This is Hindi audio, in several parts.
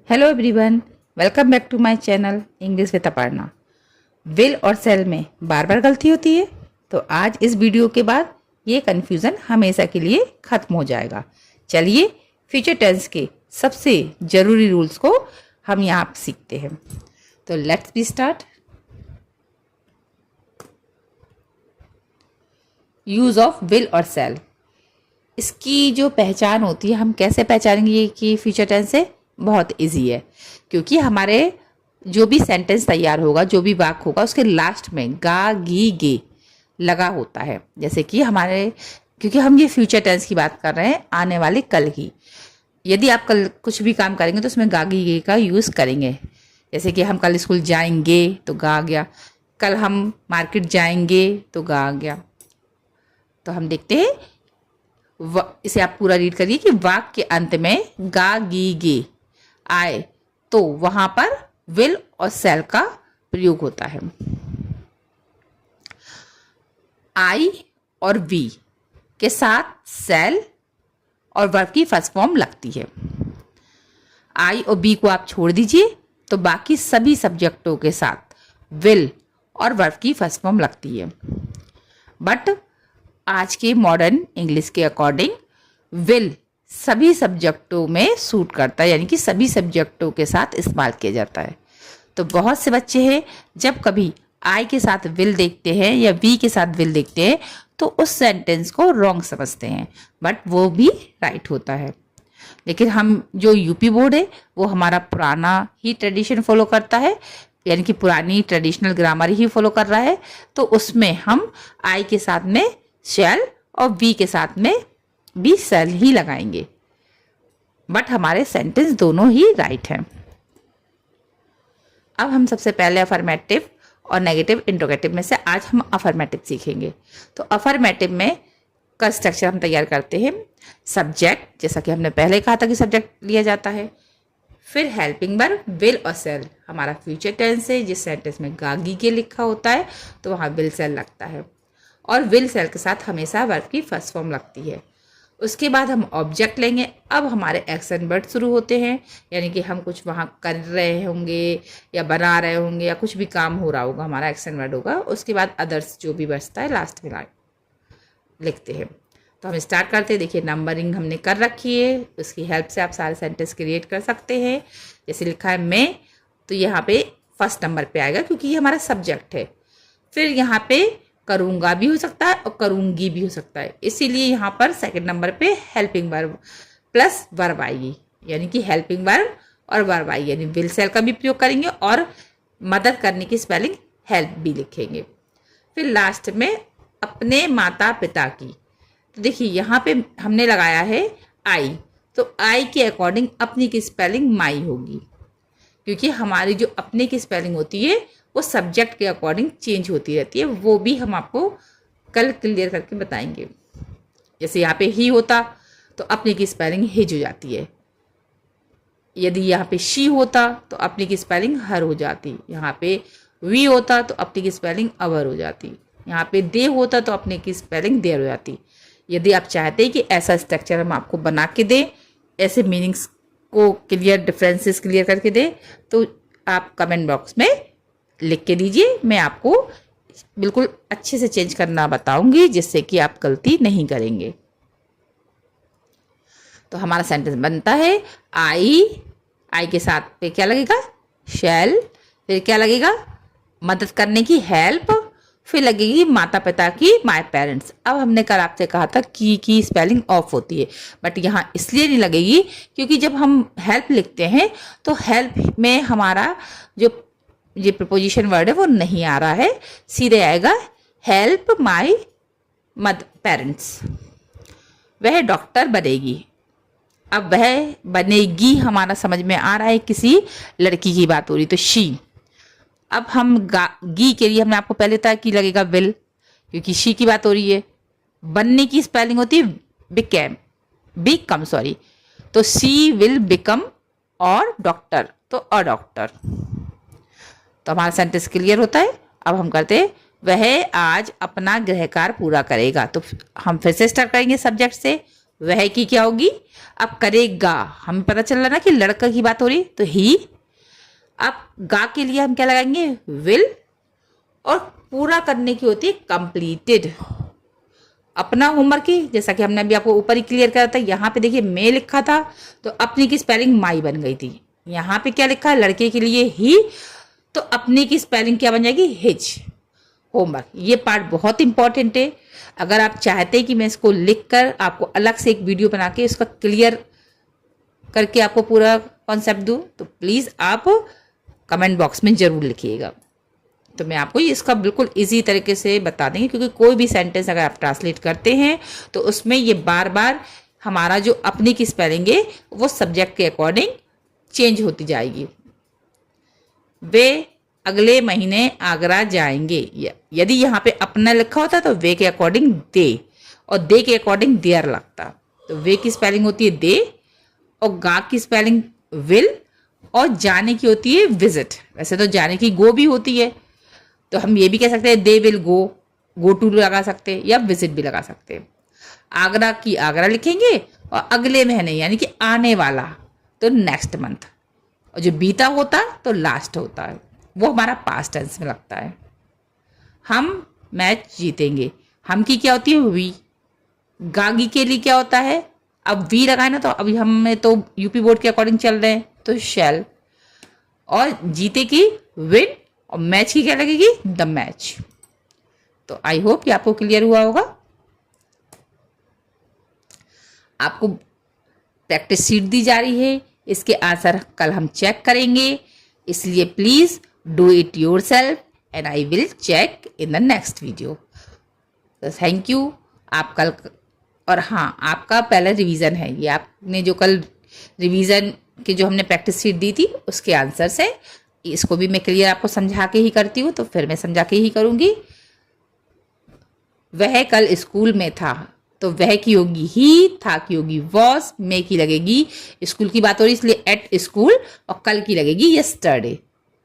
Hello everyone, welcome back to my channel English with Aparna. Will और सेल में बार बार गलती होती है, तो आज इस वीडियो के बाद ये कन्फ्यूज़न हमेशा के लिए ख़त्म हो जाएगा। चलिए फ्यूचर टेंस के सबसे ज़रूरी रूल्स को हम यहाँ सीखते हैं। तो let's be start. Use of will और सेल, इसकी जो पहचान होती है, हम कैसे पहचानेंगे कि फ्यूचर टेंस है? बहुत इजी है, क्योंकि हमारे जो भी सेंटेंस तैयार होगा, जो भी वाक्य होगा, उसके लास्ट में गा गी गे लगा होता है। जैसे कि क्योंकि हम ये फ्यूचर टेंस की बात कर रहे हैं, आने वाले कल की। यदि आप कल कुछ भी काम करेंगे तो उसमें गा गी गे का यूज़ करेंगे। जैसे कि हम कल स्कूल जाएंगे तो गा आ गया, कल हम मार्केट जाएंगे तो गा आ गया। तो हम देखते हैं, इसे आप पूरा रीड करिए कि वाक्य के अंत में गा गी गे आए तो वहां पर विल और सेल का प्रयोग होता है। आई और वी के साथ सेल और वर्ब की फर्स्ट फॉर्म लगती है। आई और बी को आप छोड़ दीजिए तो बाकी सभी सब्जेक्टों के साथ विल और वर्ब की फर्स्ट फॉर्म लगती है। बट आज के मॉडर्न इंग्लिश के अकॉर्डिंग विल सभी सब्जेक्टों में सूट करता है, यानी कि सभी सब्जेक्टों के साथ इस्तेमाल किया जाता है। तो बहुत से बच्चे हैं, जब कभी आई के साथ विल देखते हैं या वी के साथ विल देखते हैं तो उस सेंटेंस को रॉन्ग समझते हैं, बट वो भी राइट होता है। लेकिन हम जो यूपी बोर्ड है वो हमारा पुराना ही ट्रेडिशन फॉलो करता है, यानी कि पुरानी ट्रेडिशनल ग्रामर ही फॉलो कर रहा है। तो उसमें हम आई के साथ में शैल और वी के साथ में भी सेल ही लगाएंगे, बट हमारे सेंटेंस दोनों ही राइट हैं। अब हम सबसे पहले अफर्मेटिव और नेगेटिव इंट्रोगेटिव में से आज हम अफर्मेटिव सीखेंगे। तो अफर्मेटिव में का स्ट्रक्चर हम तैयार करते हैं। सब्जेक्ट, जैसा कि हमने पहले कहा था कि सब्जेक्ट लिया जाता है, फिर हेल्पिंग वर्ब विल और सेल हमारा फ्यूचर टेंस है। जिस सेंटेंस में गागी के लिखा होता है तो वहाँ विल सेल लगता है, और विल सेल के साथ हमेशा वर्ब की फर्स्ट फॉर्म लगती है। उसके बाद हम ऑब्जेक्ट लेंगे। अब हमारे एक्शन वर्ड शुरू होते हैं, यानी कि हम कुछ वहाँ कर रहे होंगे या बना रहे होंगे या कुछ भी काम हो रहा होगा, हमारा एक्शन वर्ड होगा। उसके बाद अदर्स जो भी बचता है लास्ट में लिखते हैं। तो हम स्टार्ट करते हैं। देखिए, नंबरिंग हमने कर रखी है, उसकी हेल्प से आप सारे सेंटेंस क्रिएट कर सकते हैं। जैसे लिखा है मैं, तो यहाँ पे फर्स्ट नंबर पे आएगा क्योंकि ये हमारा सब्जेक्ट है। फिर यहाँ पे करूँगा भी हो सकता है और करूँगी भी हो सकता है, इसीलिए यहाँ पर सेकंड नंबर पे हेल्पिंग वर्ब प्लस वर्ब आएगी, यानी कि हेल्पिंग वर्ब और वर्ब आएगी, यानी विल सेल का भी प्रयोग करेंगे और मदद करने की स्पेलिंग हेल्प भी लिखेंगे। फिर लास्ट में अपने माता पिता की। तो देखिए, यहाँ पे हमने लगाया है आई, तो आई के अकॉर्डिंग अपनी की स्पेलिंग माई होगी, क्योंकि हमारी जो अपने की स्पेलिंग होती है वो सब्जेक्ट के अकॉर्डिंग चेंज होती रहती है। वो भी हम आपको कल क्लियर करके बताएंगे। जैसे यहाँ पे ही होता तो अपने की स्पेलिंग हिज हो जाती है, यदि यहाँ पे शी होता तो अपने की स्पेलिंग हर हो जाती, यहाँ पे वी होता तो अपने की स्पेलिंग अवर हो जाती, यहाँ पे दे होता तो अपने की स्पेलिंग देर हो जाती। यदि आप चाहते हैं कि ऐसा स्ट्रक्चर हम आपको बना के दें, ऐसे मीनिंग्स को क्लियर, डिफरेंसेस क्लियर करके दें, तो आप कमेंट बॉक्स में लिख के दीजिए। मैं आपको बिल्कुल अच्छे से चेंज करना बताऊंगी, जिससे कि आप गलती नहीं करेंगे। तो हमारा सेंटेंस बनता है आई के साथ पे क्या लगेगा? शैल। फिर क्या लगेगा? मदद करने की हेल्प। फिर लगेगी माता पिता की, माय पेरेंट्स। अब हमने कल आपसे कहा था की स्पेलिंग ऑफ होती है, बट यहाँ इसलिए नहीं लगेगी क्योंकि जब हम हेल्प लिखते हैं तो हेल्प में हमारा जो ये प्रपोजिशन वर्ड है वो नहीं आ रहा है, सीधे आएगा हेल्प माय पेरेंट्स। वह डॉक्टर बनेगी। अब वह बनेगी हमारा समझ में आ रहा है, किसी लड़की की बात हो रही, तो शी। अब हम गी के लिए हमने आपको पहले बताया कि लगेगा विल, क्योंकि शी की बात हो रही है। बनने की स्पेलिंग होती है बिकम, सॉरी, तो सी विल बिकम, और डॉक्टर तो अ डॉक्टर। तो हमारा सेंटेंस क्लियर होता है। अब हम करते हैं, वह आज अपना गृह कार्य पूरा करेगा। तो हम फिर से स्टार्ट करेंगे सब्जेक्ट से, वह की क्या होगी? अब करेगा, हमें पता चल रहा ना कि लड़का की बात हो रही, तो ही। अब गा के लिए हम क्या लगाएंगे? विल। और पूरा करने की होती है कंप्लीटेड। अपना होमवर्क की, जैसा कि हमने अभी आपको ऊपर ही क्लियर करा था, यहाँ पे देखिए मैं लिखा था तो अपनी की स्पेलिंग माई बन गई थी। यहाँ पे क्या लिखा है? लड़के के लिए ही, तो अपनी की स्पेलिंग क्या बन जाएगी? हिज। होमवर्क, ये पार्ट बहुत इंपॉर्टेंट है। अगर आप चाहते हैं कि मैं इसको लिखकर आपको अलग से एक वीडियो बना के इसका क्लियर करके आपको पूरा कॉन्सेप्ट दूं, तो प्लीज़ आप कमेंट बॉक्स में ज़रूर लिखिएगा। तो मैं आपको इसका बिल्कुल इजी तरीके से बता देंगे, क्योंकि कोई भी सेंटेंस अगर आप ट्रांसलेट करते हैं तो उसमें ये बार बार हमारा जो अपनी की स्पेलिंग है वो सब्जेक्ट के अकॉर्डिंग चेंज होती जाएगी। वे अगले महीने आगरा जाएंगे। यदि यहाँ पे अपना लिखा होता तो वे के अकॉर्डिंग दे, और दे के अकॉर्डिंग देयर लगता। तो वे की स्पेलिंग होती है दे, और गा की स्पेलिंग विल, और जाने की होती है विजिट। वैसे तो जाने की गो भी होती है, तो हम ये भी कह सकते हैं they will go, go to लगा सकते हैं, या विजिट भी लगा सकते हैं। आगरा की आगरा लिखेंगे, और अगले महीने यानी कि आने वाला तो नेक्स्ट मंथ, और जो बीता होता तो लास्ट होता है, वो हमारा पास्ट टेंस में लगता है। हम मैच जीतेंगे, हम की क्या होती है? वी। गागी के लिए क्या होता है? अब वी लगाए ना, तो अभी हमें तो यूपी बोर्ड के अकॉर्डिंग चल रहे हैं, तो शैल। और जीते की विन, और मैच की क्या लगेगी? The match. तो आई होप कि आपको क्लियर हुआ होगा। आपको प्रैक्टिस शीट दी जा रही है, इसके आंसर कल हम चेक करेंगे, इसलिए please do it yourself and I will check in the next video. Thank you. आप कल, और हाँ, आपका पहला रिवीजन है ये, आपने जो कल रिवीजन की जो हमने प्रैक्टिस शीट दी थी उसके आंसर से, इसको भी मैं क्लियर आपको समझा के ही करती हूँ, तो फिर मैं समझा के ही करूँगी। वह कल स्कूल में था, तो वह की होगी ही, था की होगी वॉज, मे की लगेगी, स्कूल की बात हो रही इसलिए एट स्कूल, और कल की लगेगी यस्टरडे।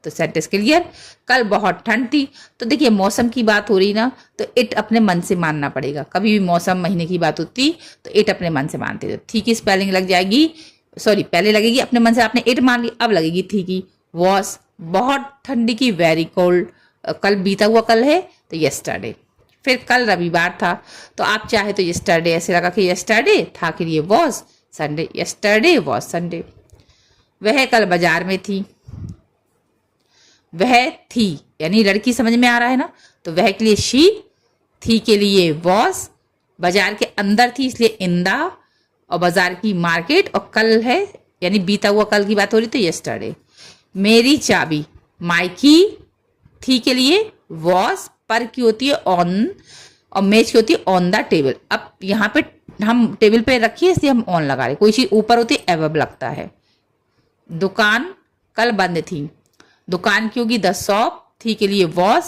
तो सेंटेंस क्लियर। कल बहुत ठंड थी, तो देखिए मौसम की बात हो रही ना, तो इट अपने मन से मानना पड़ेगा। कभी भी मौसम महीने की बात होती तो इट अपने मन से मानते, तो थी की स्पेलिंग लग जाएगी, सॉरी पहले लगेगी अपने मन से, आपने इट मान ली, अब लगेगी थी की। वॉज बहुत ठंडी की, वेरी कोल्ड, कल बीता हुआ कल है तो यस्टरडे। फिर कल रविवार था, तो आप चाहे तो यस्टरडे ऐसे लगा कि यस्टरडे, था के लिए was, Sunday, yesterday was Sunday. वह कल बाजार में थी, वह थी यानी लड़की, समझ में आ रहा है ना, तो वह के लिए शी, थी के लिए वॉज, बाजार के अंदर थी इसलिए इन द, और बाजार की मार्केट, और कल है यानी बीता हुआ कल की बात हो रही तो यस्टरडे। मेरी चाबी, माई की, थी के लिए वॉज, पर की होती है ऑन, और मेज की होती है ऑन द टेबल। अब यहाँ पे हम टेबल पे रखिए इसलिए हम ऑन लगा रहे, कोई चीज ऊपर होती है एवर्ब लगता है। दुकान कल बंद थी, दुकान की होगी द शॉप, थी के लिए वॉज,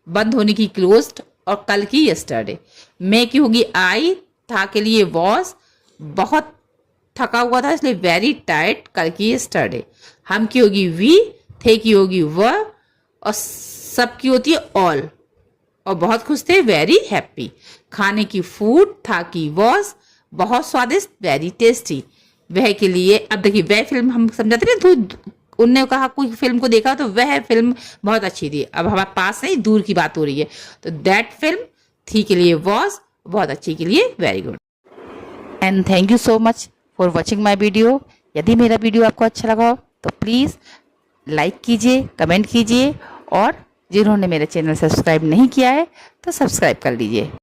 बंद होने की क्लोज्ड, और कल की यस्टरडे। मे की होगी आई, था के लिए वॉज, बहुत थका हुआ था इसलिए वेरी टायर्ड, कल की यस्टरडे। हम की होगी वी, थे की होगी व, और सब की होती है ऑल, और बहुत खुश थे वेरी हैप्पी। खाने की फूड, था की वॉज, बहुत स्वादिष्ट वेरी टेस्टी। वह के लिए, अब देखिए वह फिल्म हम समझाते ना, तो उनने कहा कोई फिल्म को देखा तो वह फिल्म बहुत अच्छी थी, अब हमारे पास नहीं दूर की बात हो रही है, तो दैट फिल्म, थी के लिए वॉज, बहुत अच्छी के लिए very good. And thank you so much for watching my video. यदि मेरा वीडियो आपको अच्छा लगा हो तो प्लीज़ लाइक कीजिए, कमेंट कीजिए, और जिन्होंने मेरा चैनल सब्सक्राइब नहीं किया है तो सब्सक्राइब कर लीजिए।